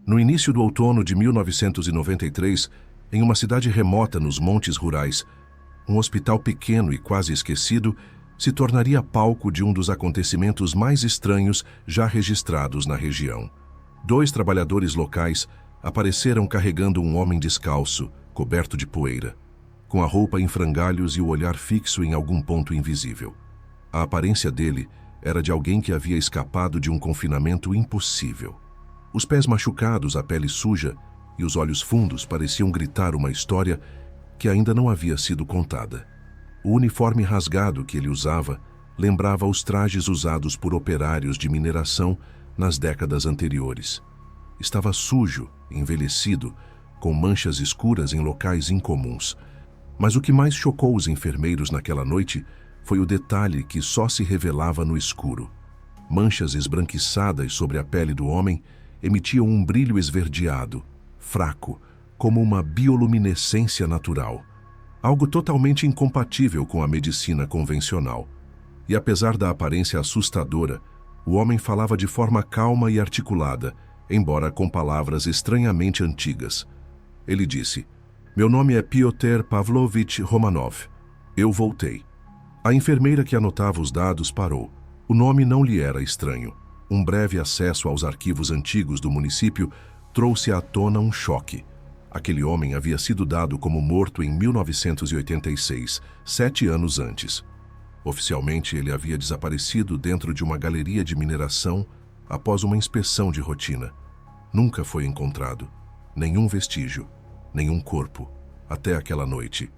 No início do outono de 1993, em uma cidade remota nos montes rurais, um hospital pequeno e quase esquecido se tornaria palco de um dos acontecimentos mais estranhos já registrados na região. 2 trabalhadores locais apareceram carregando um homem descalço, coberto de poeira, com a roupa em frangalhos e o olhar fixo em algum ponto invisível. A aparência dele era de alguém que havia escapado de um confinamento impossível. Os pés machucados, a pele suja e os olhos fundos pareciam gritar uma história que ainda não havia sido contada. O uniforme rasgado que ele usava lembrava os trajes usados por operários de mineração nas décadas anteriores. Estava sujo, envelhecido, com manchas escuras em locais incomuns. Mas o que mais chocou os enfermeiros naquela noite foi o detalhe que só se revelava no escuro. Manchas esbranquiçadas sobre a pele do homem emitiam um brilho esverdeado, fraco, como uma bioluminescência natural. Algo totalmente incompatível com a medicina convencional. E apesar da aparência assustadora, o homem falava de forma calma e articulada, embora com palavras estranhamente antigas. Ele disse: "Meu nome é Piotr Pavlovich Romanov. Eu voltei." A enfermeira que anotava os dados parou. O nome não lhe era estranho. Um breve acesso aos arquivos antigos do município trouxe à tona um choque. Aquele homem havia sido dado como morto em 1986, 7 anos antes. Oficialmente, ele havia desaparecido dentro de uma galeria de mineração após uma inspeção de rotina. Nunca foi encontrado. Nenhum vestígio, nenhum corpo, até aquela noite.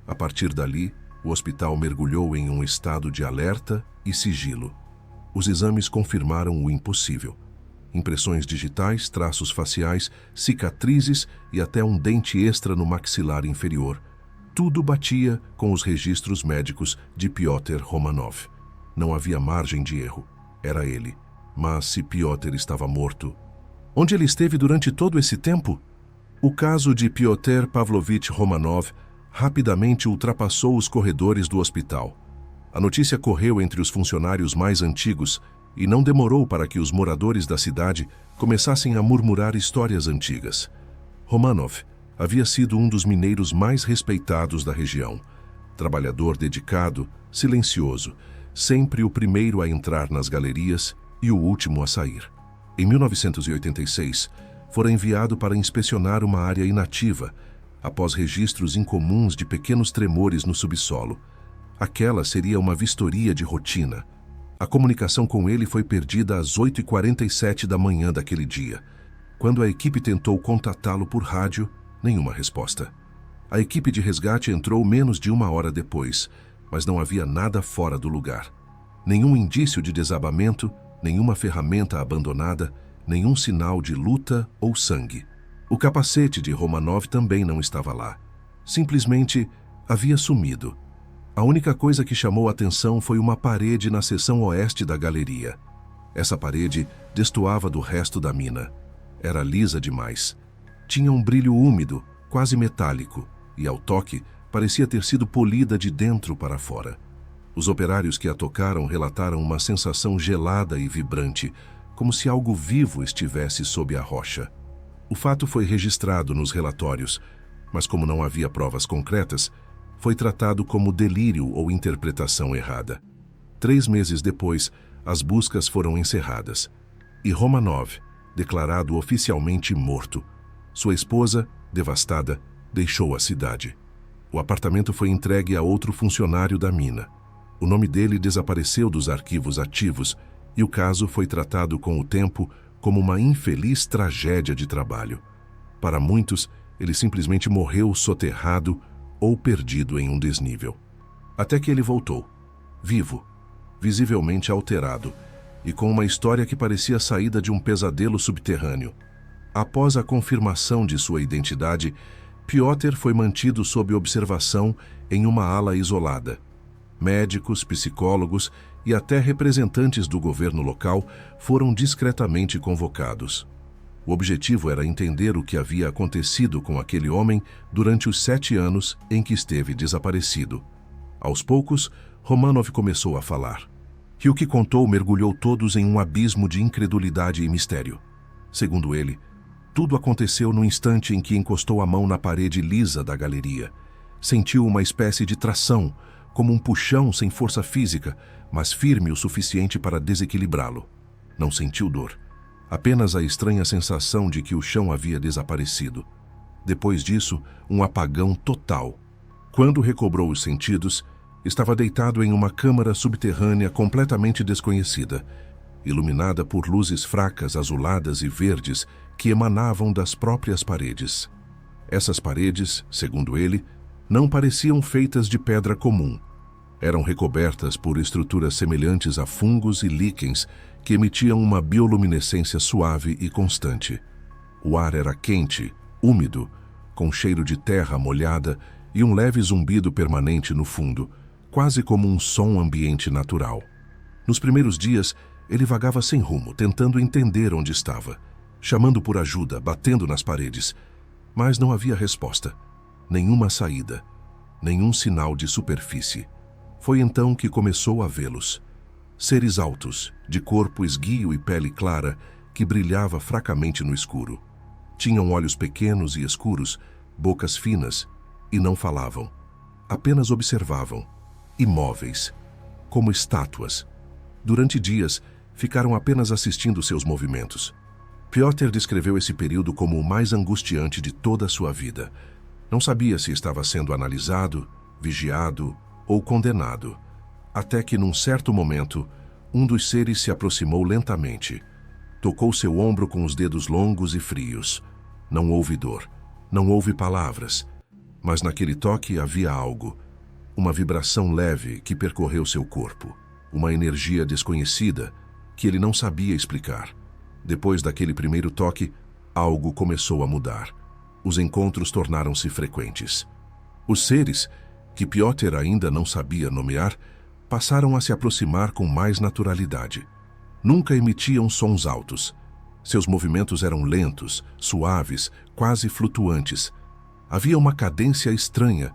A partir dali, o hospital mergulhou em um estado de alerta e sigilo. Os exames confirmaram o impossível. Impressões digitais, traços faciais, cicatrizes e até um dente extra no maxilar inferior. Tudo batia com os registros médicos de Piotr Romanov. Não havia margem de erro. Era ele. Mas se Piotr estava morto, onde ele esteve durante todo esse tempo? O caso de Piotr Pavlovich Romanov rapidamente ultrapassou os corredores do hospital. A notícia correu entre os funcionários mais antigos e não demorou para que os moradores da cidade começassem a murmurar histórias antigas. Romanov havia sido um dos mineiros mais respeitados da região. Trabalhador dedicado, silencioso, sempre o primeiro a entrar nas galerias e o último a sair. Em 1986, fora enviado para inspecionar uma área inativa, após registros incomuns de pequenos tremores no subsolo. Aquela seria uma vistoria de rotina. A comunicação com ele foi perdida às 8h47 da manhã daquele dia. Quando a equipe tentou contatá-lo por rádio, nenhuma resposta. A equipe de resgate entrou menos de 1 hora depois, mas não havia nada fora do lugar. Nenhum indício de desabamento, nenhuma ferramenta abandonada, nenhum sinal de luta ou sangue. O capacete de Romanov também não estava lá. Simplesmente havia sumido. A única coisa que chamou a atenção foi uma parede na seção oeste da galeria. Essa parede destoava do resto da mina. Era lisa demais. Tinha um brilho úmido, quase metálico, e ao toque parecia ter sido polida de dentro para fora. Os operários que a tocaram relataram uma sensação gelada e vibrante, como se algo vivo estivesse sob a rocha. O fato foi registrado nos relatórios, mas como não havia provas concretas, foi tratado como delírio ou interpretação errada. 3 meses depois, as buscas foram encerradas. E Romanov, declarado oficialmente morto. Sua esposa, devastada, deixou a cidade. O apartamento foi entregue a outro funcionário da mina. O nome dele desapareceu dos arquivos ativos e o caso foi tratado com o tempo como uma infeliz tragédia de trabalho. Para muitos, ele simplesmente morreu soterrado ou perdido em um desnível. Até que ele voltou, vivo, visivelmente alterado, e com uma história que parecia saída de um pesadelo subterrâneo. Após a confirmação de sua identidade, Piotr foi mantido sob observação em uma ala isolada. Médicos, psicólogos e até representantes do governo local foram discretamente convocados. O objetivo era entender o que havia acontecido com aquele homem durante os 7 anos em que esteve desaparecido. Aos poucos, Romanov começou a falar. E o que contou mergulhou todos em um abismo de incredulidade e mistério. Segundo ele, Tudo aconteceu no instante em que encostou a mão na parede lisa da galeria. Sentiu uma espécie de tração, como um puxão sem força física, mas firme o suficiente para desequilibrá-lo. Não sentiu dor, apenas a estranha sensação de que o chão havia desaparecido. Depois disso, um apagão total. Quando recobrou os sentidos, estava deitado em uma câmara subterrânea completamente desconhecida, iluminada por luzes fracas, azuladas e verdes que emanavam das próprias paredes. Essas paredes, segundo ele, não pareciam feitas de pedra comum. Eram recobertas por estruturas semelhantes a fungos e líquens que emitiam uma bioluminescência suave e constante. O ar era quente, úmido, com cheiro de terra molhada e um leve zumbido permanente no fundo, quase como um som ambiente natural. Nos primeiros dias, ele vagava sem rumo, tentando entender onde estava, chamando por ajuda, batendo nas paredes. Mas não havia resposta, nenhuma saída, nenhum sinal de superfície. Foi então que começou a vê-los. Seres altos, de corpo esguio e pele clara, que brilhava fracamente no escuro. Tinham olhos pequenos e escuros, bocas finas, e não falavam. Apenas observavam, imóveis, como estátuas. Durante dias, ficaram apenas assistindo seus movimentos. Piotr descreveu esse período como o mais angustiante de toda a sua vida. Não sabia se estava sendo analisado, vigiado ou condenado, até que, num certo momento, um dos seres se aproximou lentamente. Tocou seu ombro com os dedos longos e frios. Não houve dor, não houve palavras, mas naquele toque havia algo, uma vibração leve que percorreu seu corpo, uma energia desconhecida que ele não sabia explicar. Depois daquele primeiro toque, algo começou a mudar. Os encontros tornaram-se frequentes. Os seres, que Piotr ainda não sabia nomear, passaram a se aproximar com mais naturalidade. Nunca emitiam sons altos. Seus movimentos eram lentos, suaves, quase flutuantes. Havia uma cadência estranha,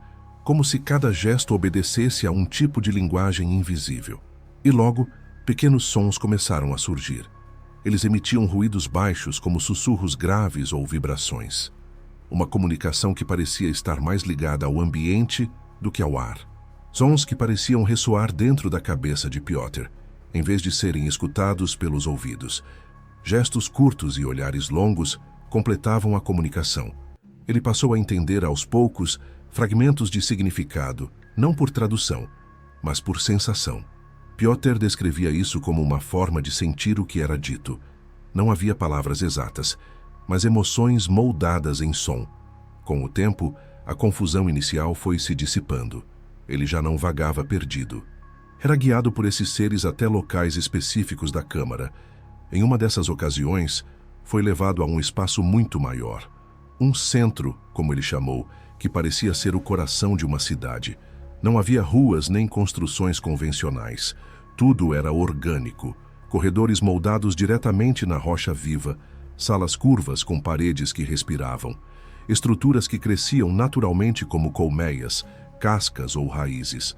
como se cada gesto obedecesse a um tipo de linguagem invisível. E logo, pequenos sons começaram a surgir. Eles emitiam ruídos baixos, como sussurros graves ou vibrações. Uma comunicação que parecia estar mais ligada ao ambiente do que ao ar. Sons que pareciam ressoar dentro da cabeça de Piotr, em vez de serem escutados pelos ouvidos. Gestos curtos e olhares longos completavam a comunicação. Ele passou a entender aos poucos fragmentos de significado, não por tradução, mas por sensação. Piotr descrevia isso como uma forma de sentir o que era dito. Não havia palavras exatas, mas emoções moldadas em som. Com o tempo, a confusão inicial foi se dissipando. Ele já não vagava perdido. Era guiado por esses seres até locais específicos da câmara. Em uma dessas ocasiões, foi levado a um espaço muito maior. Um centro, como ele chamou, que parecia ser o coração de uma cidade. Não havia ruas nem construções convencionais. Tudo era orgânico. Corredores moldados diretamente na rocha viva, salas curvas com paredes que respiravam, estruturas que cresciam naturalmente como colmeias, cascas ou raízes.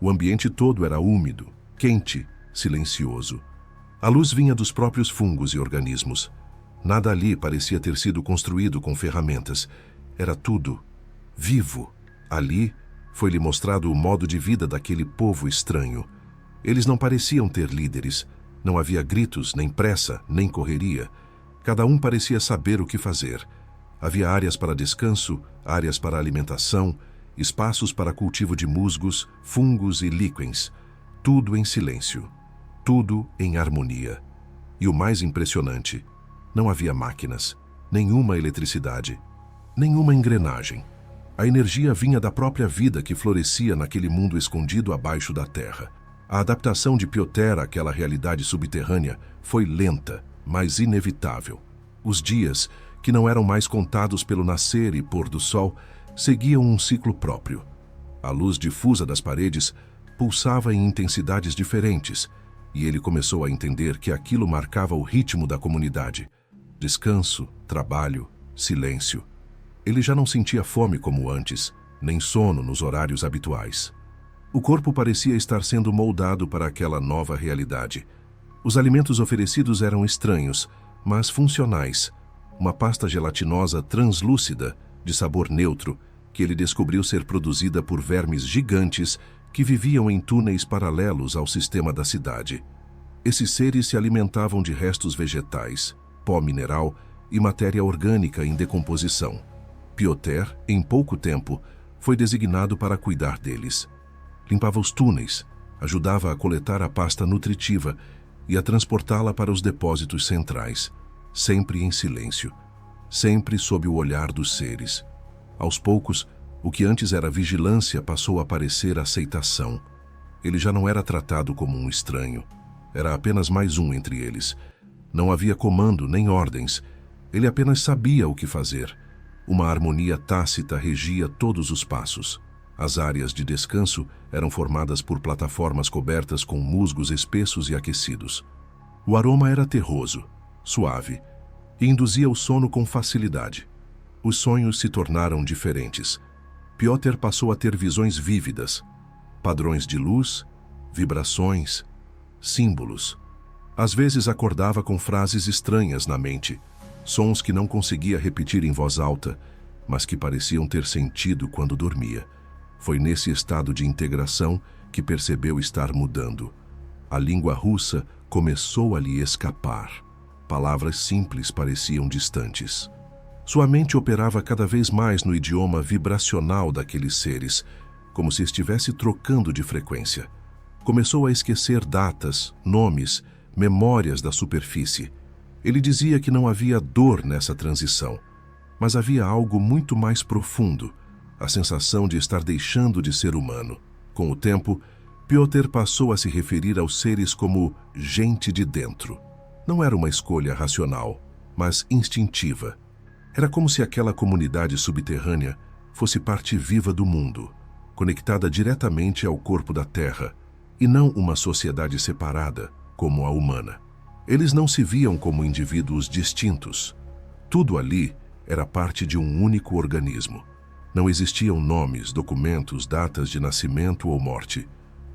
O ambiente todo era úmido, quente, silencioso. A luz vinha dos próprios fungos e organismos. Nada ali parecia ter sido construído com ferramentas. Era tudo vivo. Ali foi-lhe mostrado o modo de vida daquele povo estranho. Eles não pareciam ter líderes. Não havia gritos, nem pressa, nem correria. Cada um parecia saber o que fazer. Havia áreas para descanso, áreas para alimentação, espaços para cultivo de musgos, fungos e líquens. Tudo em silêncio. Tudo em harmonia. E o mais impressionante, não havia máquinas, nenhuma eletricidade, nenhuma engrenagem. A energia vinha da própria vida que florescia naquele mundo escondido abaixo da terra. A adaptação de Piotr àquela realidade subterrânea foi lenta, mas inevitável. Os dias, que não eram mais contados pelo nascer e pôr do sol, seguiam um ciclo próprio. A luz difusa das paredes pulsava em intensidades diferentes, e ele começou a entender que aquilo marcava o ritmo da comunidade. Descanso, trabalho, silêncio. Ele já não sentia fome como antes, nem sono nos horários habituais. O corpo parecia estar sendo moldado para aquela nova realidade. Os alimentos oferecidos eram estranhos, mas funcionais. uma pasta gelatinosa translúcida, de sabor neutro, que ele descobriu ser produzida por vermes gigantes que viviam em túneis paralelos ao sistema da cidade. Esses seres se alimentavam de restos vegetais, pó mineral e matéria orgânica em decomposição. Piotr, em pouco tempo, foi designado para cuidar deles. Limpava os túneis, ajudava a coletar a pasta nutritiva e a transportá-la para os depósitos centrais, sempre em silêncio, sempre sob o olhar dos seres. Aos poucos, o que antes era vigilância passou a parecer aceitação. Ele já não era tratado como um estranho. Era apenas mais um entre eles. Não havia comando nem ordens. Ele apenas sabia o que fazer. Uma harmonia tácita regia todos os passos. As áreas de descanso eram formadas por plataformas cobertas com musgos espessos e aquecidos. O aroma era terroso, suave, e induzia o sono com facilidade. Os sonhos se tornaram diferentes. Piotr passou a ter visões vívidas, padrões de luz, vibrações, símbolos. Às vezes acordava com frases estranhas na mente, sons que não conseguia repetir em voz alta, mas que pareciam ter sentido quando dormia. Foi nesse estado de integração que percebeu estar mudando. A língua russa começou a lhe escapar. Palavras simples pareciam distantes. Sua mente operava cada vez mais no idioma vibracional daqueles seres, como se estivesse trocando de frequência. Começou a esquecer datas, nomes, memórias da superfície. Ele dizia que não havia dor nessa transição, mas havia algo muito mais profundo, a sensação de estar deixando de ser humano. Com o tempo, Piotr passou a se referir aos seres como gente de dentro. Não era uma escolha racional, mas instintiva. Era como se aquela comunidade subterrânea fosse parte viva do mundo, conectada diretamente ao corpo da Terra, e não uma sociedade separada, como a humana. Eles não se viam como indivíduos distintos. Tudo ali era parte de um único organismo. Não existiam nomes, documentos, datas de nascimento ou morte.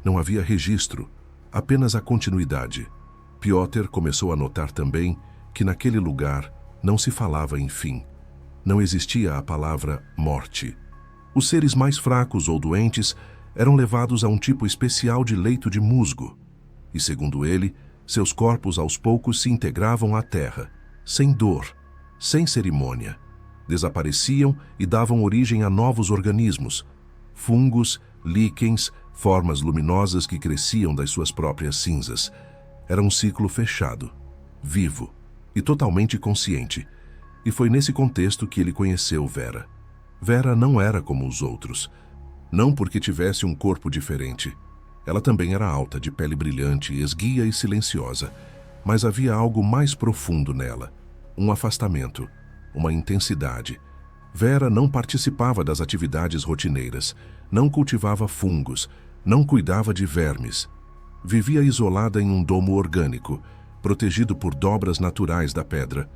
Não havia registro, apenas a continuidade. Piotr começou a notar também que naquele lugar não se falava em fim. Não existia a palavra morte. Os seres mais fracos ou doentes eram levados a um tipo especial de leito de musgo. E, segundo ele, seus corpos aos poucos se integravam à terra, sem dor, sem cerimônia. Desapareciam e davam origem a novos organismos, fungos, líquens, formas luminosas que cresciam das suas próprias cinzas. Era um ciclo fechado, vivo e totalmente consciente. E foi nesse contexto que ele conheceu Vera. Vera não era como os outros. Não porque tivesse um corpo diferente. Ela também era alta, de pele brilhante, esguia e silenciosa. Mas havia algo mais profundo nela. Um afastamento, uma intensidade. Vera não participava das atividades rotineiras, não cultivava fungos, não cuidava de vermes. Vivia isolada em um domo orgânico, protegido por dobras naturais da pedra.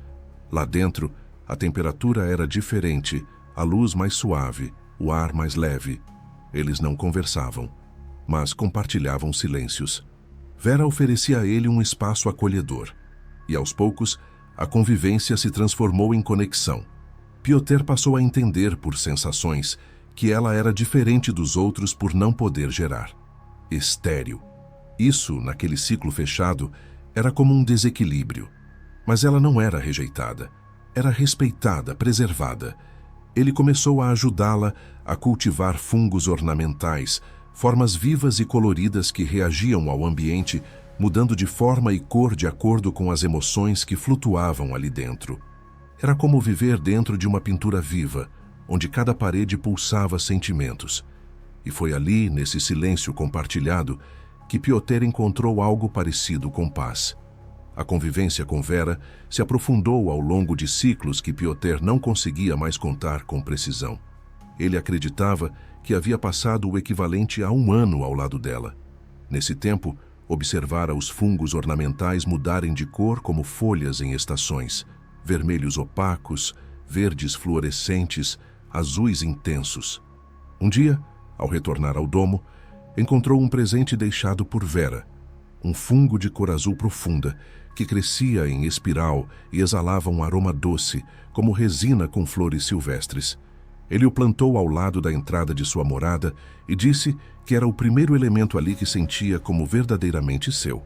Lá dentro, a temperatura era diferente, a luz mais suave, o ar mais leve. Eles não conversavam, mas compartilhavam silêncios. Vera oferecia a ele um espaço acolhedor. E aos poucos, a convivência se transformou em conexão. Piotr passou a entender por sensações que ela era diferente dos outros por não poder gerar. Estéril. Isso, naquele ciclo fechado, era como um desequilíbrio. Mas ela não era rejeitada. Era respeitada, preservada. Ele começou a ajudá-la a cultivar fungos ornamentais, formas vivas e coloridas que reagiam ao ambiente, mudando de forma e cor de acordo com as emoções que flutuavam ali dentro. Era como viver dentro de uma pintura viva, onde cada parede pulsava sentimentos. E foi ali, nesse silêncio compartilhado, que Piotr encontrou algo parecido com paz. A convivência com Vera se aprofundou ao longo de ciclos que Piotr não conseguia mais contar com precisão. Ele acreditava que havia passado o equivalente a 1 ano ao lado dela. Nesse tempo, observara os fungos ornamentais mudarem de cor como folhas em estações, vermelhos opacos, verdes fluorescentes, azuis intensos. Um dia, ao retornar ao domo, encontrou um presente deixado por Vera, um fungo de cor azul profunda, que crescia em espiral e exalava um aroma doce, como resina com flores silvestres. Ele o plantou ao lado da entrada de sua morada e disse que era o primeiro elemento ali que sentia como verdadeiramente seu.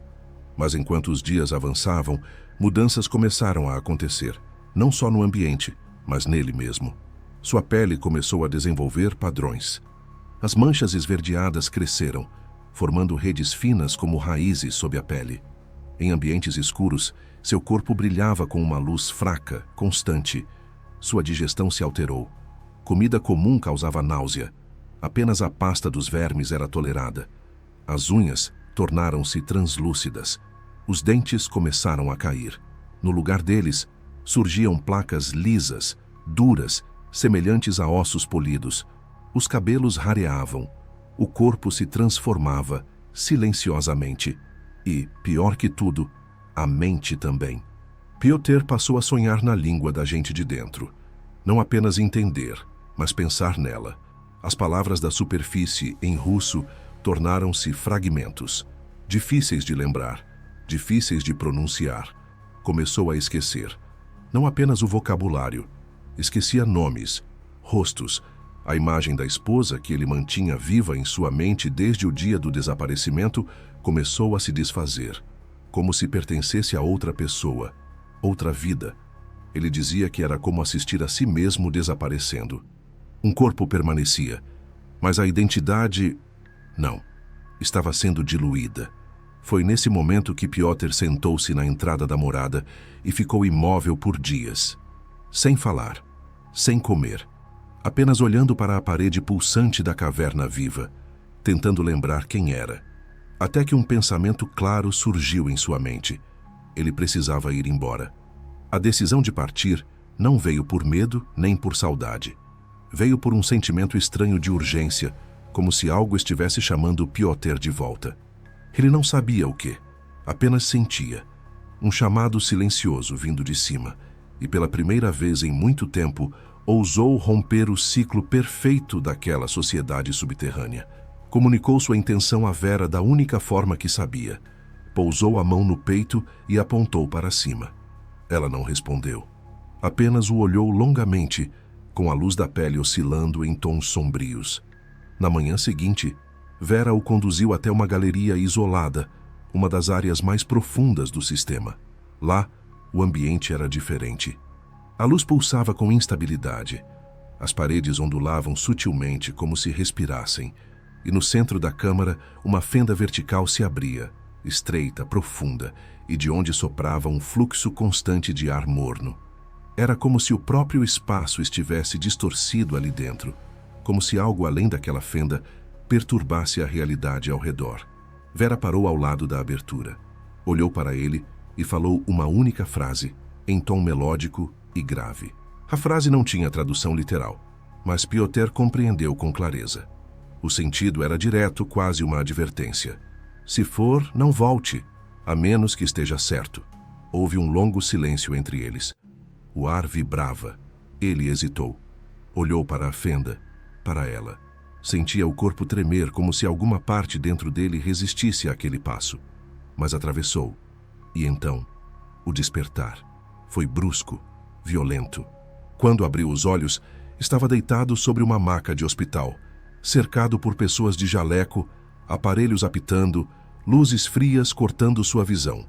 Mas enquanto os dias avançavam, mudanças começaram a acontecer, não só no ambiente, mas nele mesmo. Sua pele começou a desenvolver padrões. As manchas esverdeadas cresceram, formando redes finas como raízes sob a pele. Em ambientes escuros, seu corpo brilhava com uma luz fraca, constante. Sua digestão se alterou. Comida comum causava náusea. Apenas a pasta dos vermes era tolerada. As unhas tornaram-se translúcidas. Os dentes começaram a cair. No lugar deles, surgiam placas lisas, duras, semelhantes a ossos polidos. Os cabelos rareavam. O corpo se transformava, silenciosamente. E, pior que tudo, a mente também. Piotr passou a sonhar na língua da gente de dentro. Não apenas entender, mas pensar nela. As palavras da superfície, em russo, tornaram-se fragmentos. Difíceis de lembrar, difíceis de pronunciar. Começou a esquecer. Não apenas o vocabulário. Esquecia nomes, rostos, a imagem da esposa que ele mantinha viva em sua mente desde o dia do desaparecimento começou a se desfazer, como se pertencesse a outra pessoa, outra vida. Ele dizia que era como assistir a si mesmo desaparecendo. Um corpo permanecia, mas a identidade, não, estava sendo diluída. Foi nesse momento que Piotr sentou-se na entrada da morada e ficou imóvel por dias, sem falar, sem comer, apenas olhando para a parede pulsante da caverna viva, tentando lembrar quem era. Até que um pensamento claro surgiu em sua mente. Ele precisava ir embora. A decisão de partir não veio por medo nem por saudade. Veio por um sentimento estranho de urgência, como se algo estivesse chamando Piotr de volta. Ele não sabia o quê, apenas sentia. Um chamado silencioso vindo de cima, e pela primeira vez em muito tempo, ousou romper o ciclo perfeito daquela sociedade subterrânea. Comunicou sua intenção à Vera da única forma que sabia. Pousou a mão no peito e apontou para cima. Ela não respondeu. Apenas o olhou longamente, com a luz da pele oscilando em tons sombrios. Na manhã seguinte, Vera o conduziu até uma galeria isolada, uma das áreas mais profundas do sistema. Lá, o ambiente era diferente. A luz pulsava com instabilidade. As paredes ondulavam sutilmente como se respirassem, e no centro da câmara uma fenda vertical se abria, estreita, profunda, e de onde soprava um fluxo constante de ar morno. Era como se o próprio espaço estivesse distorcido ali dentro, como se algo além daquela fenda perturbasse a realidade ao redor. Vera parou ao lado da abertura, olhou para ele e falou uma única frase, em tom melódico e grave. A frase não tinha tradução literal, mas Piotr compreendeu com clareza. O sentido era direto, quase uma advertência. Se for, não volte, a menos que esteja certo. Houve um longo silêncio entre eles. O ar vibrava. Ele hesitou. Olhou para a fenda, para ela. Sentia o corpo tremer como se alguma parte dentro dele resistisse àquele passo. Mas atravessou. E então, o despertar. Foi brusco, violento. Quando abriu os olhos, estava deitado sobre uma maca de hospital, cercado por pessoas de jaleco, aparelhos apitando, luzes frias cortando sua visão.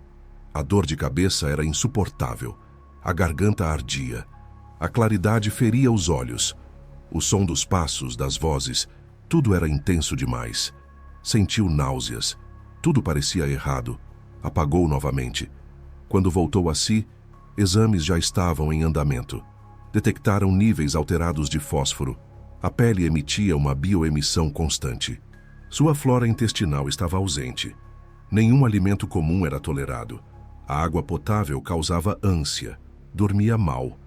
A dor de cabeça era insuportável. A garganta ardia. A claridade feria os olhos. O som dos passos, das vozes, tudo era intenso demais. Sentiu náuseas. Tudo parecia errado. Apagou novamente. Quando voltou a si, exames já estavam em andamento. Detectaram níveis alterados de fósforo. A pele emitia uma bioemissão constante. Sua flora intestinal estava ausente. Nenhum alimento comum era tolerado. A água potável causava ânsia. Dormia mal.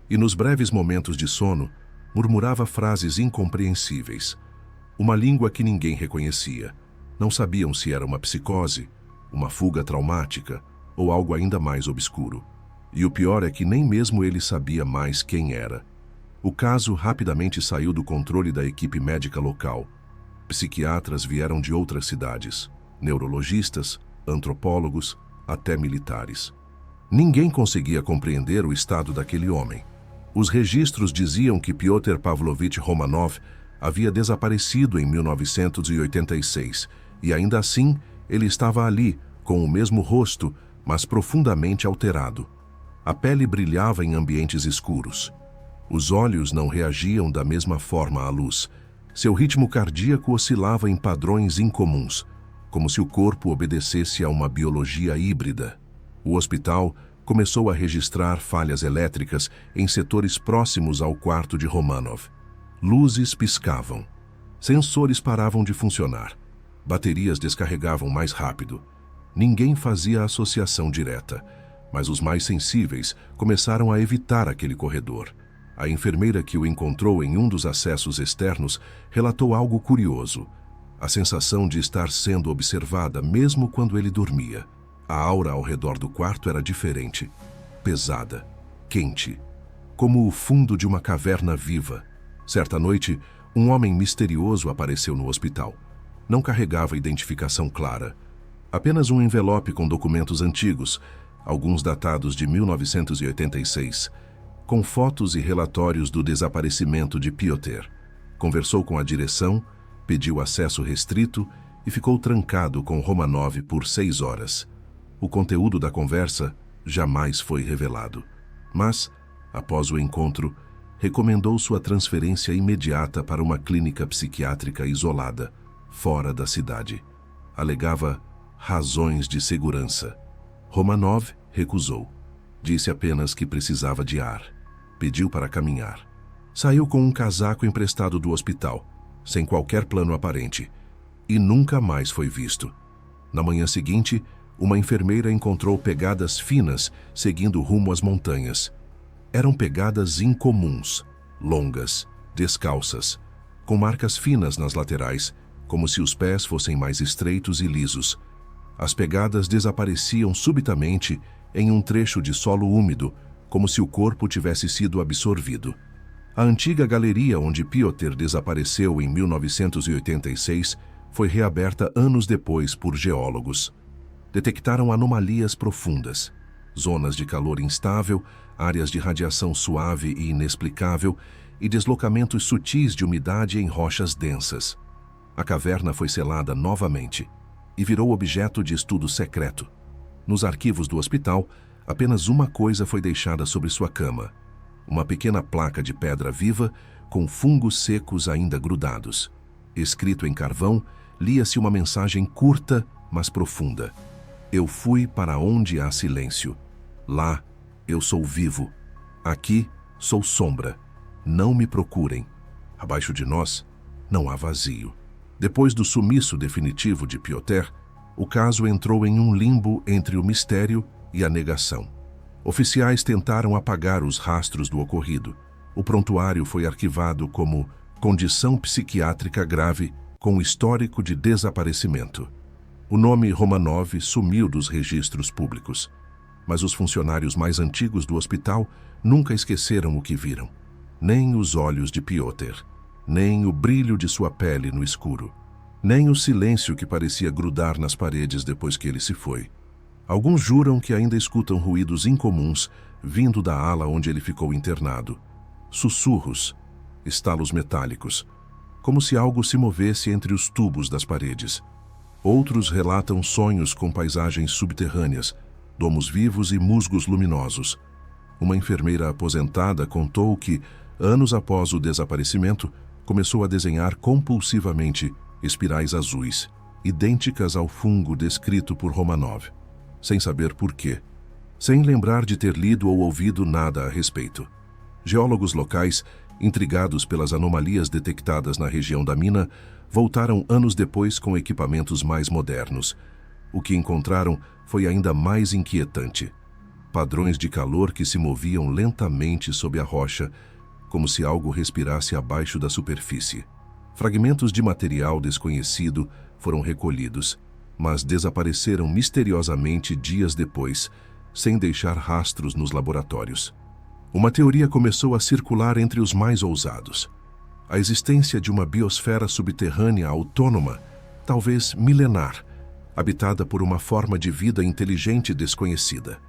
E nos breves momentos de sono, murmurava frases incompreensíveis. Uma língua que ninguém reconhecia. Não sabiam se era uma psicose, uma fuga traumática ou algo ainda mais obscuro. E o pior é que nem mesmo ele sabia mais quem era. O caso rapidamente saiu do controle da equipe médica local. Psiquiatras vieram de outras cidades, neurologistas, antropólogos, até militares. Ninguém conseguia compreender o estado daquele homem. Os registros diziam que Piotr Pavlovich Romanov havia desaparecido em 1986 e ainda assim ele estava ali, com o mesmo rosto, mas profundamente alterado. A pele brilhava em ambientes escuros. Os olhos não reagiam da mesma forma à luz. Seu ritmo cardíaco oscilava em padrões incomuns, como se o corpo obedecesse a uma biologia híbrida. O hospital começou a registrar falhas elétricas em setores próximos ao quarto de Romanov. Luzes piscavam. Sensores paravam de funcionar. Baterias descarregavam mais rápido. Ninguém fazia associação direta, mas os mais sensíveis começaram a evitar aquele corredor. A enfermeira que o encontrou em um dos acessos externos relatou algo curioso: a sensação de estar sendo observada mesmo quando ele dormia. A aura ao redor do quarto era diferente, pesada, quente, como o fundo de uma caverna viva. Certa noite, um homem misterioso apareceu no hospital. Não carregava identificação clara. Apenas um envelope com documentos antigos, alguns datados de 1986, com fotos e relatórios do desaparecimento de Piotr. Conversou com a direção, pediu acesso restrito e ficou trancado com Romanov por 6 horas. O conteúdo da conversa jamais foi revelado. Mas, após o encontro, recomendou sua transferência imediata para uma clínica psiquiátrica isolada, fora da cidade. Alegava razões de segurança. Romanov recusou. Disse apenas que precisava de ar. Pediu para caminhar. Saiu com um casaco emprestado do hospital, sem qualquer plano aparente, e nunca mais foi visto. Na manhã seguinte, uma enfermeira encontrou pegadas finas seguindo rumo às montanhas. Eram pegadas incomuns, longas, descalças, com marcas finas nas laterais, como se os pés fossem mais estreitos e lisos. As pegadas desapareciam subitamente em um trecho de solo úmido, como se o corpo tivesse sido absorvido. A antiga galeria onde Piotr desapareceu em 1986 foi reaberta anos depois por geólogos. Detectaram anomalias profundas, zonas de calor instável, áreas de radiação suave e inexplicável e deslocamentos sutis de umidade em rochas densas. A caverna foi selada novamente e virou objeto de estudo secreto. Nos arquivos do hospital, apenas uma coisa foi deixada sobre sua cama: uma pequena placa de pedra viva com fungos secos ainda grudados. Escrito em carvão, lia-se uma mensagem curta, mas profunda. Eu fui para onde há silêncio. Lá, eu sou vivo. Aqui, sou sombra. Não me procurem. Abaixo de nós, não há vazio. Depois do sumiço definitivo de Piotr, o caso entrou em um limbo entre o mistério e a negação. Oficiais tentaram apagar os rastros do ocorrido. O prontuário foi arquivado como condição psiquiátrica grave com histórico de desaparecimento. O nome Romanov sumiu dos registros públicos, mas os funcionários mais antigos do hospital nunca esqueceram o que viram. Nem os olhos de Piotr, nem o brilho de sua pele no escuro, nem o silêncio que parecia grudar nas paredes depois que ele se foi. Alguns juram que ainda escutam ruídos incomuns vindo da ala onde ele ficou internado. Sussurros, estalos metálicos, como se algo se movesse entre os tubos das paredes. Outros relatam sonhos com paisagens subterrâneas, domos vivos e musgos luminosos. Uma enfermeira aposentada contou que, anos após o desaparecimento, começou a desenhar compulsivamente espirais azuis, idênticas ao fungo descrito por Romanov, sem saber por quê, sem lembrar de ter lido ou ouvido nada a respeito. Geólogos locais, intrigados pelas anomalias detectadas na região da mina, voltaram anos depois com equipamentos mais modernos. O que encontraram foi ainda mais inquietante. Padrões de calor que se moviam lentamente sob a rocha, como se algo respirasse abaixo da superfície. Fragmentos de material desconhecido foram recolhidos, mas desapareceram misteriosamente dias depois, sem deixar rastros nos laboratórios. Uma teoria começou a circular entre os mais ousados: a existência de uma biosfera subterrânea autônoma, talvez milenar, habitada por uma forma de vida inteligente desconhecida.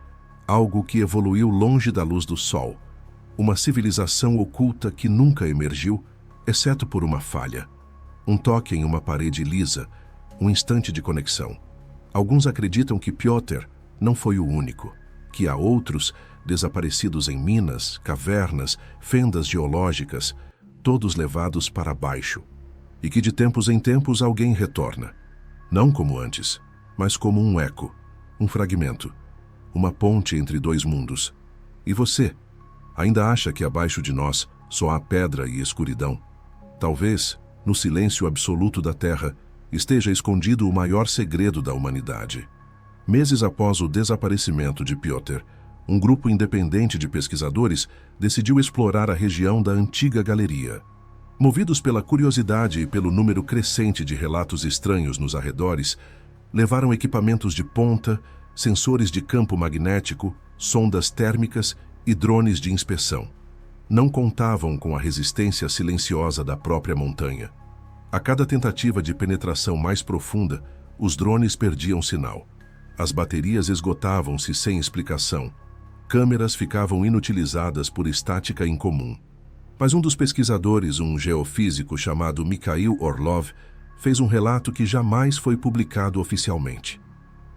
algo que evoluiu longe da luz do sol, uma civilização oculta que nunca emergiu, exceto por uma falha. Um toque em uma parede lisa, um instante de conexão. Alguns acreditam que Piotr não foi o único, que há outros desaparecidos em minas, cavernas, fendas geológicas, todos levados para baixo, e que de tempos em tempos alguém retorna. Não como antes, mas como um eco, um fragmento, uma ponte entre dois mundos. E você, ainda acha que abaixo de nós só há pedra e escuridão? Talvez, no silêncio absoluto da Terra, esteja escondido o maior segredo da humanidade. Meses após o desaparecimento de Piotr, um grupo independente de pesquisadores decidiu explorar a região da antiga galeria. Movidos pela curiosidade e pelo número crescente de relatos estranhos nos arredores, levaram equipamentos de ponta, sensores de campo magnético, sondas térmicas e drones de inspeção. Não contavam com a resistência silenciosa da própria montanha. A cada tentativa de penetração mais profunda, os drones perdiam sinal. As baterias esgotavam-se sem explicação. Câmeras ficavam inutilizadas por estática incomum. Mas um dos pesquisadores, um geofísico chamado Mikhail Orlov, fez um relato que jamais foi publicado oficialmente.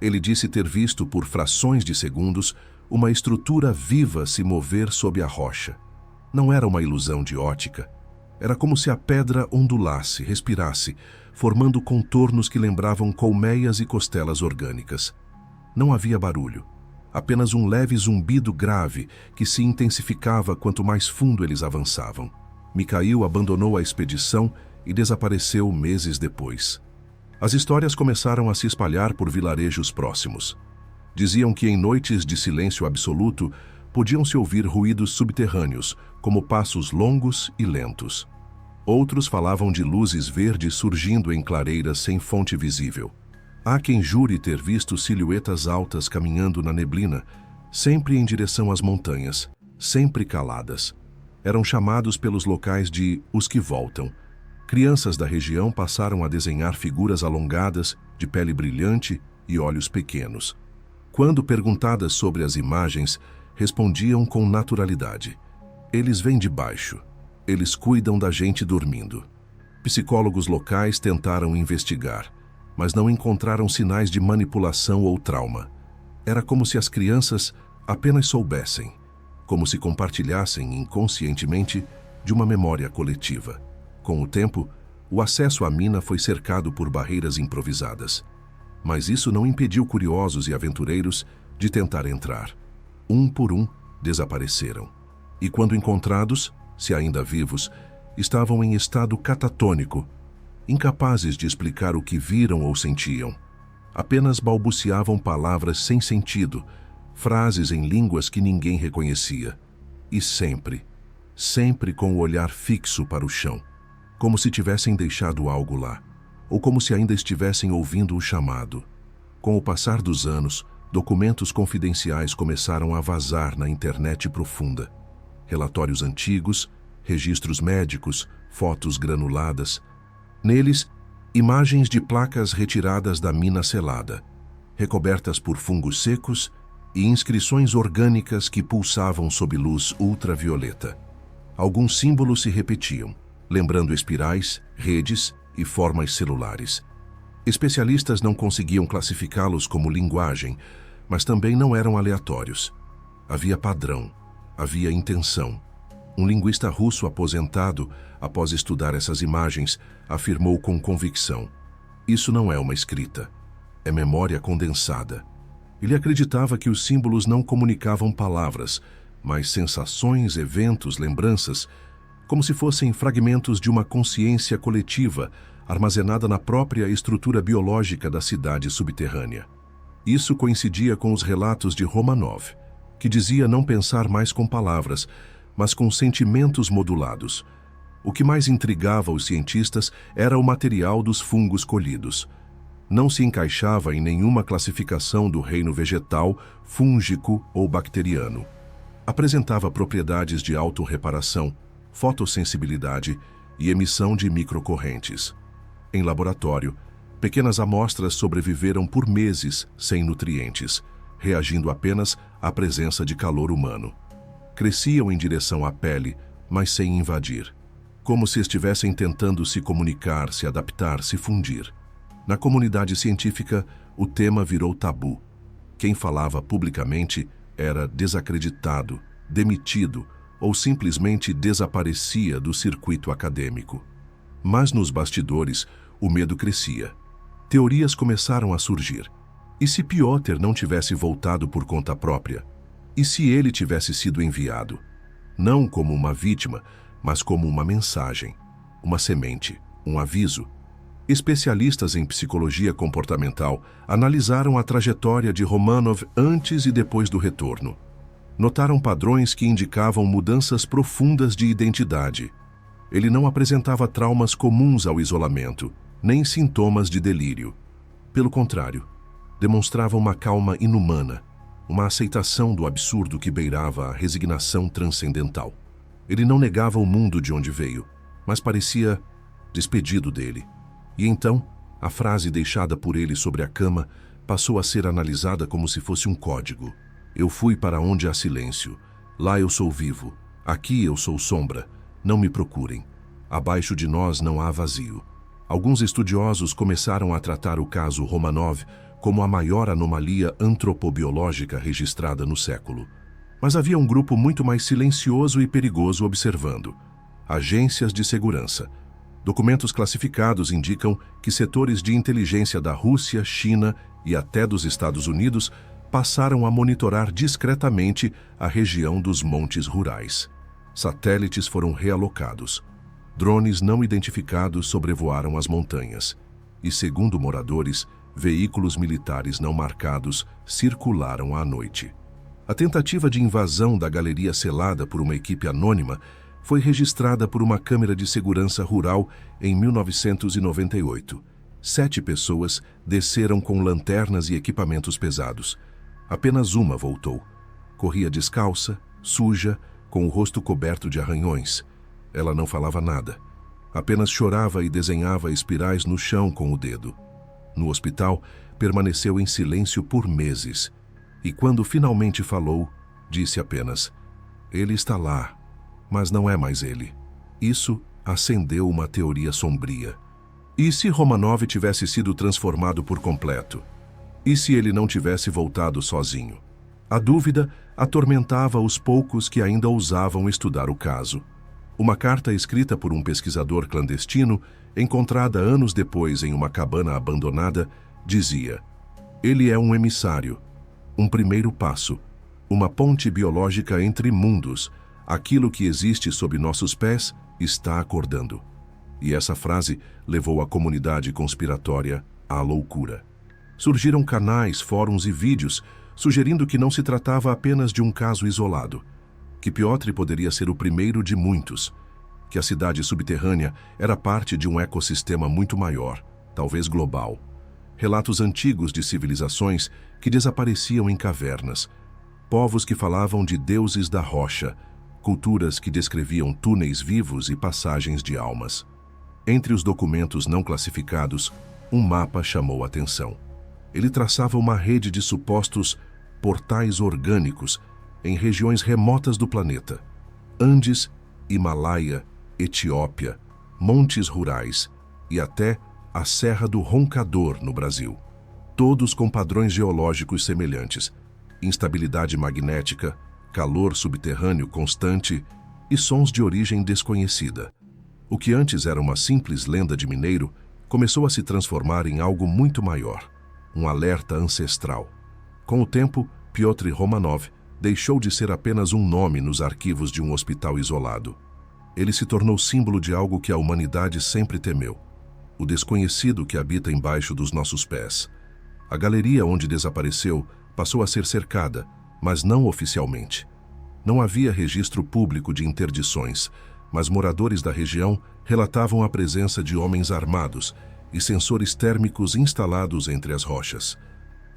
Ele disse ter visto por frações de segundos uma estrutura viva se mover sob a rocha. Não era uma ilusão de ótica. Era como se a pedra ondulasse, respirasse, formando contornos que lembravam colmeias e costelas orgânicas. Não havia barulho, apenas um leve zumbido grave que se intensificava quanto mais fundo eles avançavam. Mikhail abandonou a expedição e desapareceu meses depois. As histórias começaram a se espalhar por vilarejos próximos. Diziam que em noites de silêncio absoluto podiam-se ouvir ruídos subterrâneos, como passos longos e lentos. Outros falavam de luzes verdes surgindo em clareiras sem fonte visível. Há quem jure ter visto silhuetas altas caminhando na neblina, sempre em direção às montanhas, sempre caladas. Eram chamados pelos locais de os que voltam. Crianças da região passaram a desenhar figuras alongadas, de pele brilhante e olhos pequenos. Quando perguntadas sobre as imagens, respondiam com naturalidade: eles vêm de baixo, eles cuidam da gente dormindo. Psicólogos locais tentaram investigar, mas não encontraram sinais de manipulação ou trauma. Era como se as crianças apenas soubessem, como se compartilhassem inconscientemente de uma memória coletiva. Com o tempo, o acesso à mina foi cercado por barreiras improvisadas. Mas isso não impediu curiosos e aventureiros de tentar entrar. Um por um, desapareceram. E quando encontrados, se ainda vivos, estavam em estado catatônico, incapazes de explicar o que viram ou sentiam. Apenas balbuciavam palavras sem sentido, frases em línguas que ninguém reconhecia. E sempre, sempre com o olhar fixo para o chão, como se tivessem deixado algo lá, ou como se ainda estivessem ouvindo o chamado. Com o passar dos anos, documentos confidenciais começaram a vazar na internet profunda. Relatórios antigos, registros médicos, fotos granuladas. Neles, imagens de placas retiradas da mina selada, recobertas por fungos secos e inscrições orgânicas que pulsavam sob luz ultravioleta. Alguns símbolos se repetiam, lembrando espirais, redes e formas celulares. Especialistas não conseguiam classificá-los como linguagem, mas também não eram aleatórios. Havia padrão, havia intenção. Um linguista russo aposentado, após estudar essas imagens, afirmou com convicção: isso não é uma escrita, é memória condensada. Ele acreditava que os símbolos não comunicavam palavras, mas sensações, eventos, lembranças, como se fossem fragmentos de uma consciência coletiva armazenada na própria estrutura biológica da cidade subterrânea. Isso coincidia com os relatos de Romanov, que dizia não pensar mais com palavras, mas com sentimentos modulados. O que mais intrigava os cientistas era o material dos fungos colhidos. Não se encaixava em nenhuma classificação do reino vegetal, fúngico ou bacteriano. Apresentava propriedades de autorreparação, fotossensibilidade e emissão de microcorrentes. Em laboratório, pequenas amostras sobreviveram por meses sem nutrientes, reagindo apenas à presença de calor humano. Cresciam em direção à pele, mas sem invadir. Como se estivessem tentando se comunicar, se adaptar, se fundir. Na comunidade científica, o tema virou tabu. Quem falava publicamente era desacreditado, demitido ou simplesmente desaparecia do circuito acadêmico. Mas nos bastidores, o medo crescia. Teorias começaram a surgir. E se Piotr não tivesse voltado por conta própria? E se ele tivesse sido enviado? Não como uma vítima, mas como uma mensagem, uma semente, um aviso. Especialistas em psicologia comportamental analisaram a trajetória de Romanov antes e depois do retorno. Notaram padrões que indicavam mudanças profundas de identidade. Ele não apresentava traumas comuns ao isolamento, nem sintomas de delírio. Pelo contrário, demonstrava uma calma inumana, uma aceitação do absurdo que beirava a resignação transcendental. Ele não negava o mundo de onde veio, mas parecia despedido dele. E então, a frase deixada por ele sobre a cama passou a ser analisada como se fosse um código. Eu fui para onde há silêncio. Lá eu sou vivo. Aqui eu sou sombra. Não me procurem. Abaixo de nós não há vazio. Alguns estudiosos começaram a tratar o caso Romanov como a maior anomalia antropobiológica registrada no século. Mas havia um grupo muito mais silencioso e perigoso observando. Agências de segurança. Documentos classificados indicam que setores de inteligência da Rússia, China e até dos Estados Unidos passaram a monitorar discretamente a região dos montes rurais. Satélites foram realocados. Drones não identificados sobrevoaram as montanhas. E, segundo moradores, veículos militares não marcados circularam à noite. A tentativa de invasão da galeria selada por uma equipe anônima foi registrada por uma câmera de segurança rural em 1998. 7 pessoas desceram com lanternas e equipamentos pesados. Apenas uma voltou. Corria descalça, suja, com o rosto coberto de arranhões. Ela não falava nada. Apenas chorava e desenhava espirais no chão com o dedo. No hospital, permaneceu em silêncio por meses. E quando finalmente falou, disse apenas: "Ele está lá, mas não é mais ele." Isso acendeu uma teoria sombria. E se Romanov tivesse sido transformado por completo? E se ele não tivesse voltado sozinho? A dúvida atormentava os poucos que ainda ousavam estudar o caso. Uma carta escrita por um pesquisador clandestino, encontrada anos depois em uma cabana abandonada, dizia: "Ele é um emissário, um primeiro passo, uma ponte biológica entre mundos. Aquilo que existe sob nossos pés está acordando." E essa frase levou a comunidade conspiratória à loucura. Surgiram canais, fóruns e vídeos sugerindo que não se tratava apenas de um caso isolado, que Piotr poderia ser o primeiro de muitos, que a cidade subterrânea era parte de um ecossistema muito maior, talvez global. Relatos antigos de civilizações que desapareciam em cavernas, povos que falavam de deuses da rocha, culturas que descreviam túneis vivos e passagens de almas. Entre os documentos não classificados, um mapa chamou a atenção. Ele traçava uma rede de supostos portais orgânicos em regiões remotas do planeta. Andes, Himalaia, Etiópia, montes rurais e até a Serra do Roncador, no Brasil. Todos com padrões geológicos semelhantes, instabilidade magnética, calor subterrâneo constante e sons de origem desconhecida. O que antes era uma simples lenda de mineiro começou a se transformar em algo muito maior, um alerta ancestral. Com o tempo, Piotr Romanov deixou de ser apenas um nome nos arquivos de um hospital isolado. Ele se tornou símbolo de algo que a humanidade sempre temeu: o desconhecido que habita embaixo dos nossos pés. A galeria onde desapareceu passou a ser cercada, mas não oficialmente. Não havia registro público de interdições, mas moradores da região relatavam a presença de homens armados e sensores térmicos instalados entre as rochas.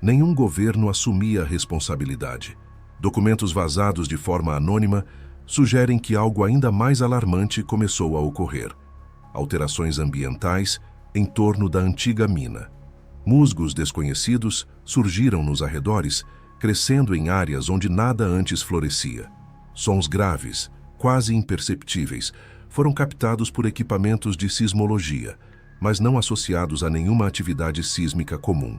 Nenhum governo assumia a responsabilidade. Documentos vazados de forma anônima sugerem que algo ainda mais alarmante começou a ocorrer: alterações ambientais em torno da antiga mina. Musgos desconhecidos surgiram nos arredores crescendo em áreas onde nada antes florescia. Sons graves, quase imperceptíveis, foram captados por equipamentos de sismologia, mas não associados a nenhuma atividade sísmica comum.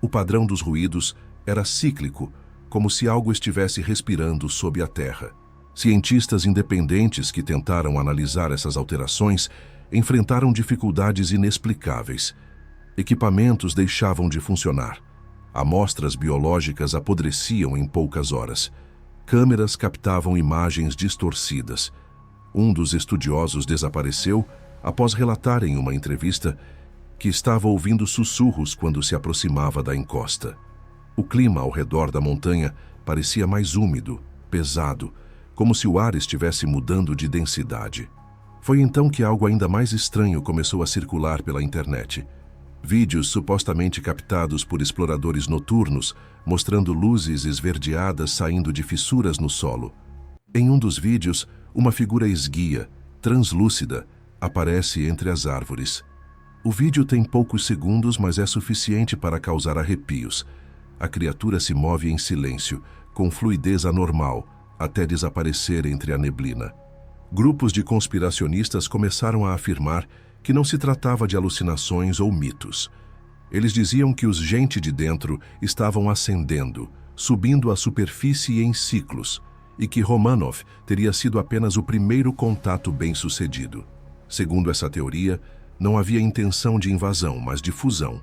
O padrão dos ruídos era cíclico, como se algo estivesse respirando sob a terra. Cientistas independentes que tentaram analisar essas alterações enfrentaram dificuldades inexplicáveis. Equipamentos deixavam de funcionar. Amostras biológicas apodreciam em poucas horas. Câmeras captavam imagens distorcidas. Um dos estudiosos desapareceu após relatar em uma entrevista que estava ouvindo sussurros quando se aproximava da encosta. O clima ao redor da montanha parecia mais úmido, pesado, como se o ar estivesse mudando de densidade. Foi então que algo ainda mais estranho começou a circular pela internet. Vídeos supostamente captados por exploradores noturnos, mostrando luzes esverdeadas saindo de fissuras no solo. Em um dos vídeos, uma figura esguia, translúcida, aparece entre as árvores. O vídeo tem poucos segundos, mas é suficiente para causar arrepios. A criatura se move em silêncio, com fluidez anormal, até desaparecer entre a neblina. Grupos de conspiracionistas começaram a afirmar que não se tratava de alucinações ou mitos. Eles diziam que os gente de dentro estavam ascendendo, subindo à superfície em ciclos, e que Romanov teria sido apenas o primeiro contato bem-sucedido. Segundo essa teoria, não havia intenção de invasão, mas de fusão.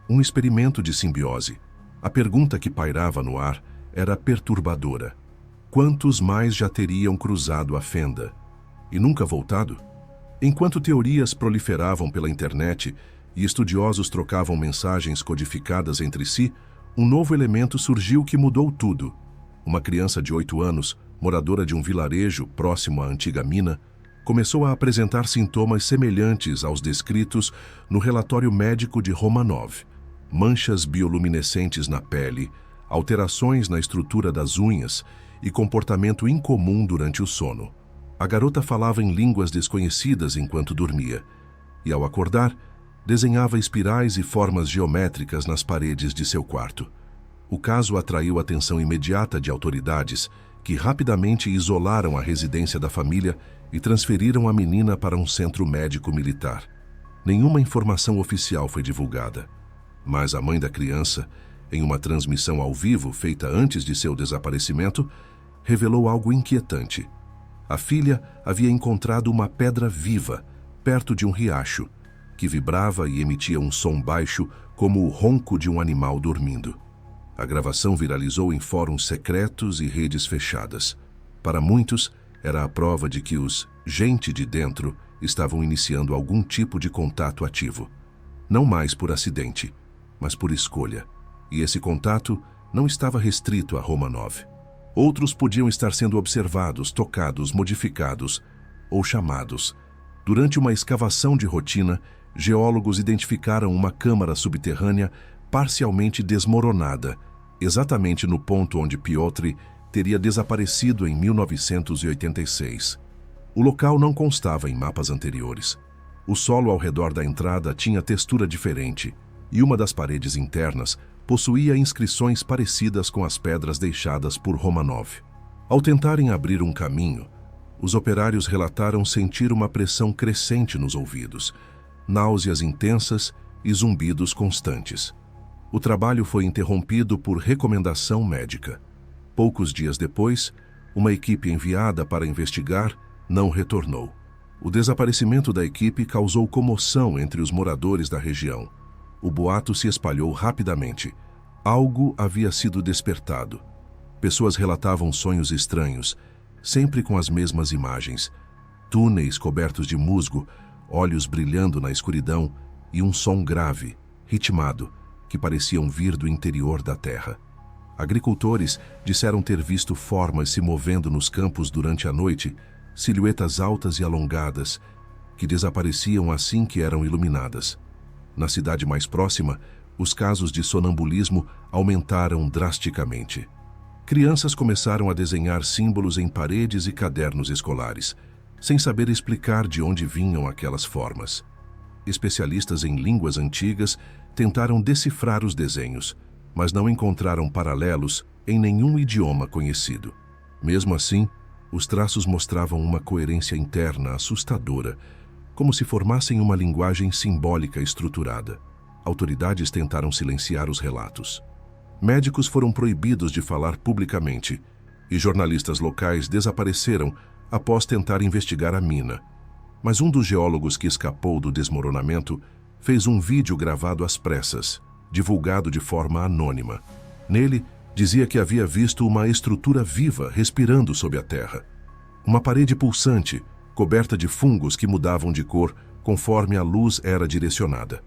Um experimento de simbiose. A pergunta que pairava no ar era perturbadora. Quantos mais já teriam cruzado a fenda? E nunca voltado? Enquanto teorias proliferavam pela internet e estudiosos trocavam mensagens codificadas entre si, um novo elemento surgiu que mudou tudo. Uma criança de 8 anos, moradora de um vilarejo próximo à antiga mina, começou a apresentar sintomas semelhantes aos descritos no relatório médico de Romanov. Manchas bioluminescentes na pele, alterações na estrutura das unhas e comportamento incomum durante o sono. A garota falava em línguas desconhecidas enquanto dormia, e ao acordar, desenhava espirais e formas geométricas nas paredes de seu quarto. O caso atraiu a atenção imediata de autoridades, que rapidamente isolaram a residência da família e transferiram a menina para um centro médico militar. Nenhuma informação oficial foi divulgada, mas a mãe da criança, em uma transmissão ao vivo feita antes de seu desaparecimento, revelou algo inquietante. A filha havia encontrado uma pedra viva, perto de um riacho, que vibrava e emitia um som baixo como o ronco de um animal dormindo. A gravação viralizou em fóruns secretos e redes fechadas. Para muitos, era a prova de que os gente de dentro estavam iniciando algum tipo de contato ativo. Não mais por acidente, mas por escolha. E esse contato não estava restrito a Romanov. Outros podiam estar sendo observados, tocados, modificados ou chamados. Durante uma escavação de rotina, geólogos identificaram uma câmara subterrânea parcialmente desmoronada, exatamente no ponto onde Piotr teria desaparecido em 1986. O local não constava em mapas anteriores. O solo ao redor da entrada tinha textura diferente, e uma das paredes internas possuía inscrições parecidas com as pedras deixadas por Romanov. Ao tentarem abrir um caminho, os operários relataram sentir uma pressão crescente nos ouvidos, náuseas intensas e zumbidos constantes. O trabalho foi interrompido por recomendação médica. Poucos dias depois, uma equipe enviada para investigar não retornou. O desaparecimento da equipe causou comoção entre os moradores da região. O boato se espalhou rapidamente. Algo havia sido despertado. Pessoas relatavam sonhos estranhos, sempre com as mesmas imagens. Túneis cobertos de musgo, olhos brilhando na escuridão e um som grave, ritmado, que pareciam vir do interior da terra. Agricultores disseram ter visto formas se movendo nos campos durante a noite, silhuetas altas e alongadas, que desapareciam assim que eram iluminadas. Na cidade mais próxima, os casos de sonambulismo aumentaram drasticamente. Crianças começaram a desenhar símbolos em paredes e cadernos escolares, sem saber explicar de onde vinham aquelas formas. Especialistas em línguas antigas tentaram decifrar os desenhos, mas não encontraram paralelos em nenhum idioma conhecido. Mesmo assim, os traços mostravam uma coerência interna assustadora, como se formassem uma linguagem simbólica estruturada. Autoridades tentaram silenciar os relatos. Médicos foram proibidos de falar publicamente, e jornalistas locais desapareceram após tentar investigar a mina. Mas um dos geólogos que escapou do desmoronamento fez um vídeo gravado às pressas, divulgado de forma anônima. Nele, dizia que havia visto uma estrutura viva respirando sob a terra. Uma parede pulsante, coberta de fungos que mudavam de cor conforme a luz era direcionada.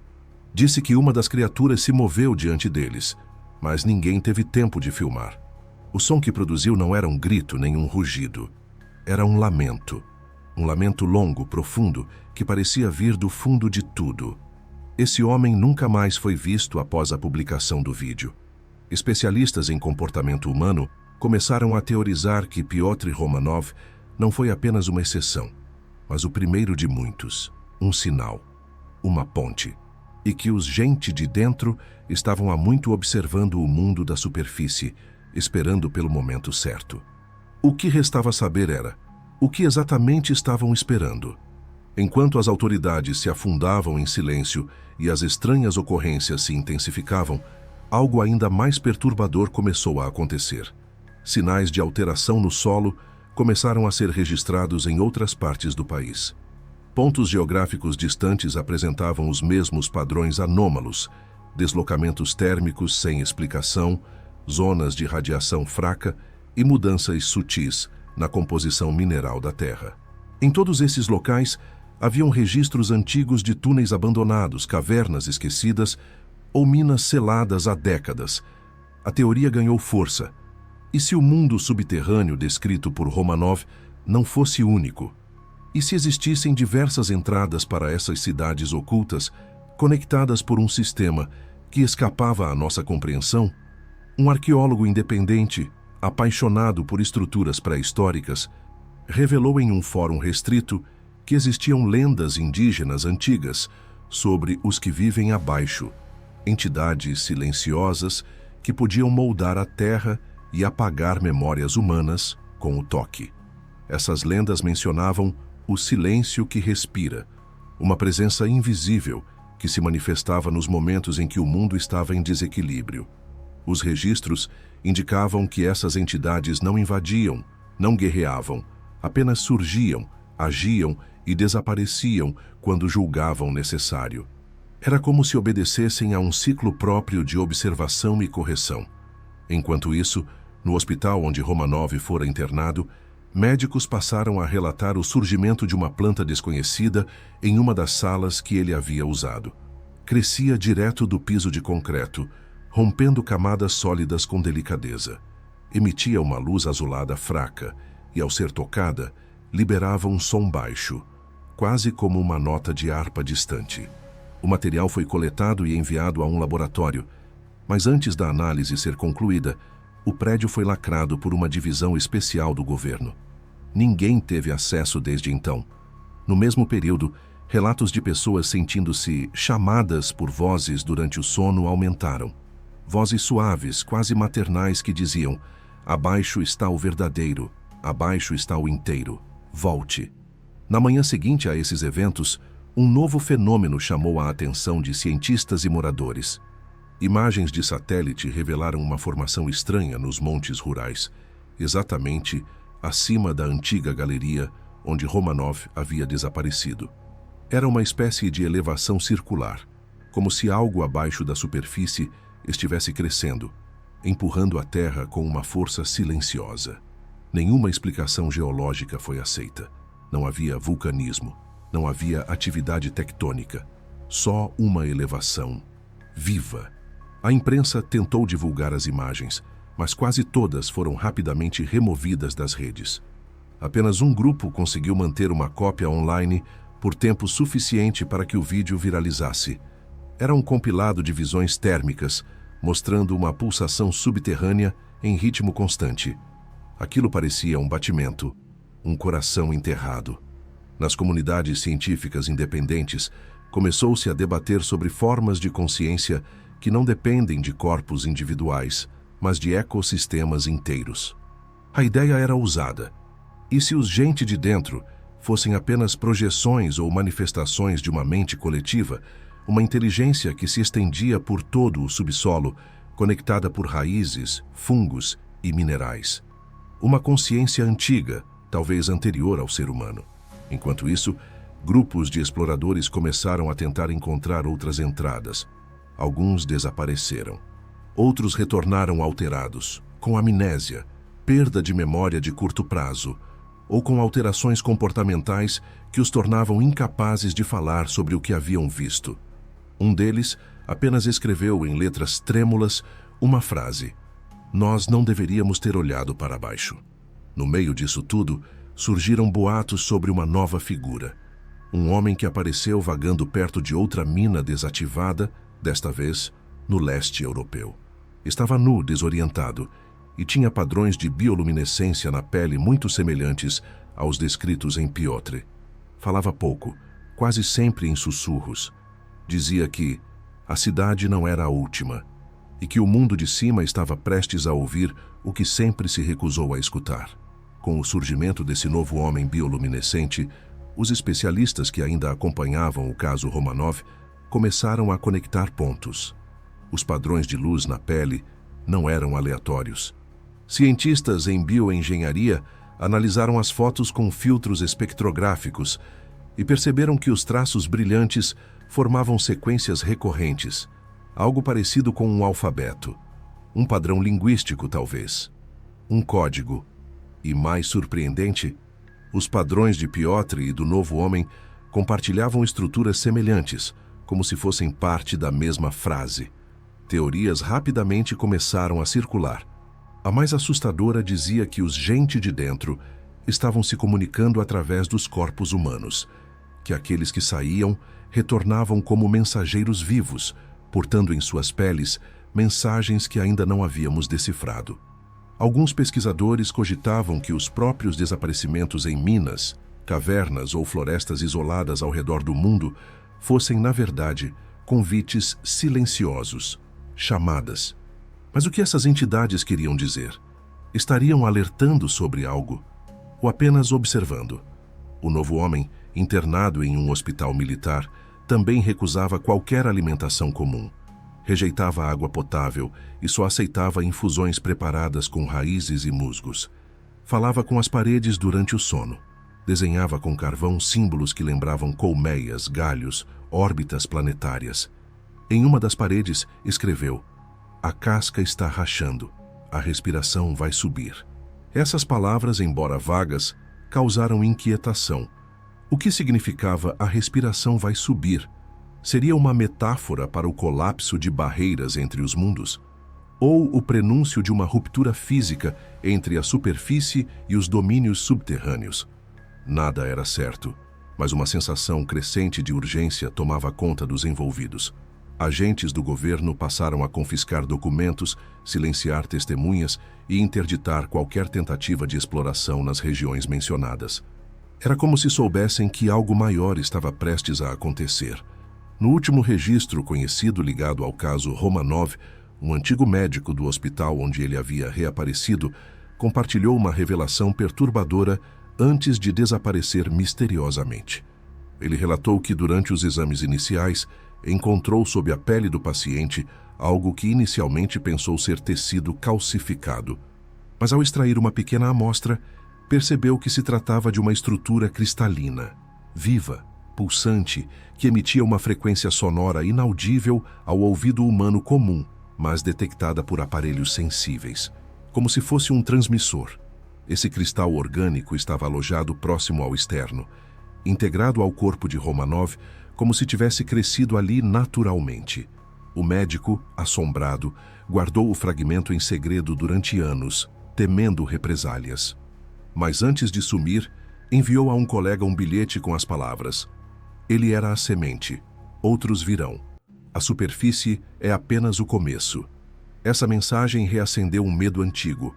Disse que uma das criaturas se moveu diante deles, mas ninguém teve tempo de filmar. O som que produziu não era um grito nem um rugido. Era um lamento. Um lamento longo, profundo, que parecia vir do fundo de tudo. Esse homem nunca mais foi visto após a publicação do vídeo. Especialistas em comportamento humano começaram a teorizar que Piotr Romanov não foi apenas uma exceção, mas o primeiro de muitos, um sinal, uma ponte, e que os gente de dentro estavam há muito observando o mundo da superfície, esperando pelo momento certo. O que restava saber era o que exatamente estavam esperando. Enquanto as autoridades se afundavam em silêncio e as estranhas ocorrências se intensificavam, algo ainda mais perturbador começou a acontecer. Sinais de alteração no solo começaram a ser registrados em outras partes do país. Pontos geográficos distantes apresentavam os mesmos padrões anômalos: deslocamentos térmicos sem explicação, zonas de radiação fraca e mudanças sutis na composição mineral da Terra. Em todos esses locais, haviam registros antigos de túneis abandonados, cavernas esquecidas ou minas seladas há décadas. A teoria ganhou força. E se o mundo subterrâneo descrito por Romanov não fosse único? E se existissem diversas entradas para essas cidades ocultas, conectadas por um sistema que escapava à nossa compreensão? Um arqueólogo independente, apaixonado por estruturas pré-históricas, revelou em um fórum restrito que existiam lendas indígenas antigas sobre os que vivem abaixo, entidades silenciosas que podiam moldar a terra e apagar memórias humanas com o toque. Essas lendas mencionavam o silêncio que respira, uma presença invisível que se manifestava nos momentos em que o mundo estava em desequilíbrio. Os registros indicavam que essas entidades não invadiam, não guerreavam, apenas surgiam, agiam e desapareciam quando julgavam necessário. Era como se obedecessem a um ciclo próprio de observação e correção. Enquanto isso, no hospital onde Romanov fora internado, médicos passaram a relatar o surgimento de uma planta desconhecida em uma das salas que ele havia usado. Crescia direto do piso de concreto, rompendo camadas sólidas com delicadeza. Emitia uma luz azulada fraca e, ao ser tocada, liberava um som baixo, quase como uma nota de harpa distante. O material foi coletado e enviado a um laboratório, mas antes da análise ser concluída, o prédio foi lacrado por uma divisão especial do governo. Ninguém teve acesso desde então. No mesmo período, relatos de pessoas sentindo-se chamadas por vozes durante o sono aumentaram. Vozes suaves, quase maternais, que diziam: "Abaixo está o verdadeiro, abaixo está o inteiro, volte." Na manhã seguinte a esses eventos, um novo fenômeno chamou a atenção de cientistas e moradores. Imagens de satélite revelaram uma formação estranha nos montes rurais, exatamente acima da antiga galeria onde Romanov havia desaparecido. Era uma espécie de elevação circular, como se algo abaixo da superfície estivesse crescendo, empurrando a terra com uma força silenciosa. Nenhuma explicação geológica foi aceita. Não havia vulcanismo, não havia atividade tectônica, só uma elevação viva. A imprensa tentou divulgar as imagens, mas quase todas foram rapidamente removidas das redes. Apenas um grupo conseguiu manter uma cópia online por tempo suficiente para que o vídeo viralizasse. Era um compilado de visões térmicas, mostrando uma pulsação subterrânea em ritmo constante. Aquilo parecia um batimento, um coração enterrado. Nas comunidades científicas independentes, começou-se a debater sobre formas de consciência que não dependem de corpos individuais, mas de ecossistemas inteiros. A ideia era ousada. E se os gente de dentro fossem apenas projeções ou manifestações de uma mente coletiva, uma inteligência que se estendia por todo o subsolo, conectada por raízes, fungos e minerais? Uma consciência antiga, talvez anterior ao ser humano. Enquanto isso, grupos de exploradores começaram a tentar encontrar outras entradas. Alguns desapareceram. Outros retornaram alterados, com amnésia, perda de memória de curto prazo, ou com alterações comportamentais que os tornavam incapazes de falar sobre o que haviam visto. Um deles apenas escreveu em letras trêmulas uma frase: "Nós não deveríamos ter olhado para baixo." No meio disso tudo, surgiram boatos sobre uma nova figura. Um homem que apareceu vagando perto de outra mina desativada, desta vez no leste europeu. Estava nu, desorientado, e tinha padrões de bioluminescência na pele muito semelhantes aos descritos em Piotr. Falava pouco, quase sempre em sussurros. Dizia que a cidade não era a última, e que o mundo de cima estava prestes a ouvir o que sempre se recusou a escutar. Com o surgimento desse novo homem bioluminescente, os especialistas que ainda acompanhavam o caso Romanov começaram a conectar pontos. Os padrões de luz na pele não eram aleatórios. Cientistas em bioengenharia analisaram as fotos com filtros espectrográficos e perceberam que os traços brilhantes formavam sequências recorrentes, algo parecido com um alfabeto, um padrão linguístico talvez, um código. E mais surpreendente, os padrões de Piotr e do novo homem compartilhavam estruturas semelhantes, como se fossem parte da mesma frase. Teorias rapidamente começaram a circular. A mais assustadora dizia que os gente de dentro estavam se comunicando através dos corpos humanos, que aqueles que saíam retornavam como mensageiros vivos, portando em suas peles mensagens que ainda não havíamos decifrado. Alguns pesquisadores cogitavam que os próprios desaparecimentos em minas, cavernas ou florestas isoladas ao redor do mundo fossem, na verdade, convites silenciosos, chamadas. Mas o que essas entidades queriam dizer? Estariam alertando sobre algo ou apenas observando? O novo homem, internado em um hospital militar, também recusava qualquer alimentação comum. Rejeitava água potável e só aceitava infusões preparadas com raízes e musgos. Falava com as paredes durante o sono. Desenhava com carvão símbolos que lembravam colmeias, galhos, órbitas planetárias. Em uma das paredes, escreveu: "A casca está rachando, a respiração vai subir." Essas palavras, embora vagas, causaram inquietação. O que significava "a respiração vai subir"? Seria uma metáfora para o colapso de barreiras entre os mundos? Ou o prenúncio de uma ruptura física entre a superfície e os domínios subterrâneos? Nada era certo, mas uma sensação crescente de urgência tomava conta dos envolvidos. Agentes do governo passaram a confiscar documentos, silenciar testemunhas e interditar qualquer tentativa de exploração nas regiões mencionadas. Era como se soubessem que algo maior estava prestes a acontecer. No último registro conhecido ligado ao caso Romanov, um antigo médico do hospital onde ele havia reaparecido compartilhou uma revelação perturbadora antes de desaparecer misteriosamente. Ele relatou que durante os exames iniciais encontrou sob a pele do paciente algo que inicialmente pensou ser tecido calcificado. Mas ao extrair uma pequena amostra, percebeu que se tratava de uma estrutura cristalina, viva, pulsante, que emitia uma frequência sonora inaudível ao ouvido humano comum, mas detectada por aparelhos sensíveis, como se fosse um transmissor. Esse cristal orgânico estava alojado próximo ao externo, integrado ao corpo de Romanov, como se tivesse crescido ali naturalmente. O médico, assombrado, guardou o fragmento em segredo durante anos, temendo represálias. Mas antes de sumir, enviou a um colega um bilhete com as palavras: "Ele era a semente, outros virão. A superfície é apenas o começo." Essa mensagem reacendeu um medo antigo,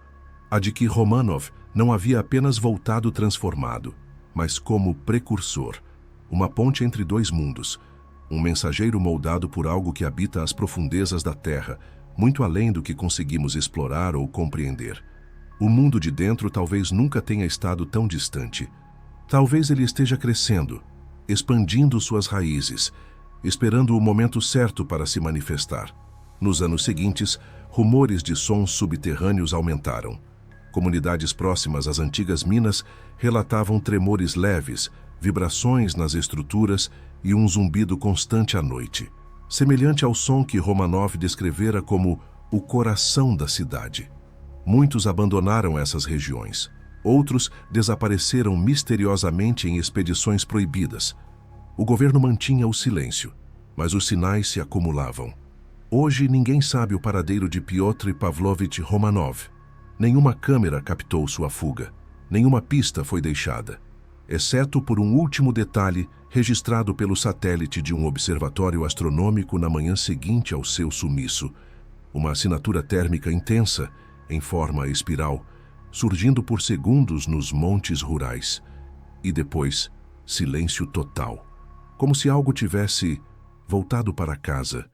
a de que Romanov não havia apenas voltado transformado, mas como precursor, uma ponte entre dois mundos, um mensageiro moldado por algo que habita as profundezas da Terra, muito além do que conseguimos explorar ou compreender. O mundo de dentro talvez nunca tenha estado tão distante. Talvez ele esteja crescendo, expandindo suas raízes, esperando o momento certo para se manifestar. Nos anos seguintes, rumores de sons subterrâneos aumentaram. Comunidades próximas às antigas minas relatavam tremores leves, vibrações nas estruturas e um zumbido constante à noite, semelhante ao som que Romanov descrevera como o coração da cidade. Muitos abandonaram essas regiões. Outros desapareceram misteriosamente em expedições proibidas. O governo mantinha o silêncio, mas os sinais se acumulavam. Hoje ninguém sabe o paradeiro de Piotr Pavlovich Romanov. Nenhuma câmera captou sua fuga. Nenhuma pista foi deixada, exceto por um último detalhe registrado pelo satélite de um observatório astronômico na manhã seguinte ao seu sumiço. Uma assinatura térmica intensa, em forma espiral, surgindo por segundos nos montes rurais. E depois, silêncio total, como se algo tivesse voltado para casa,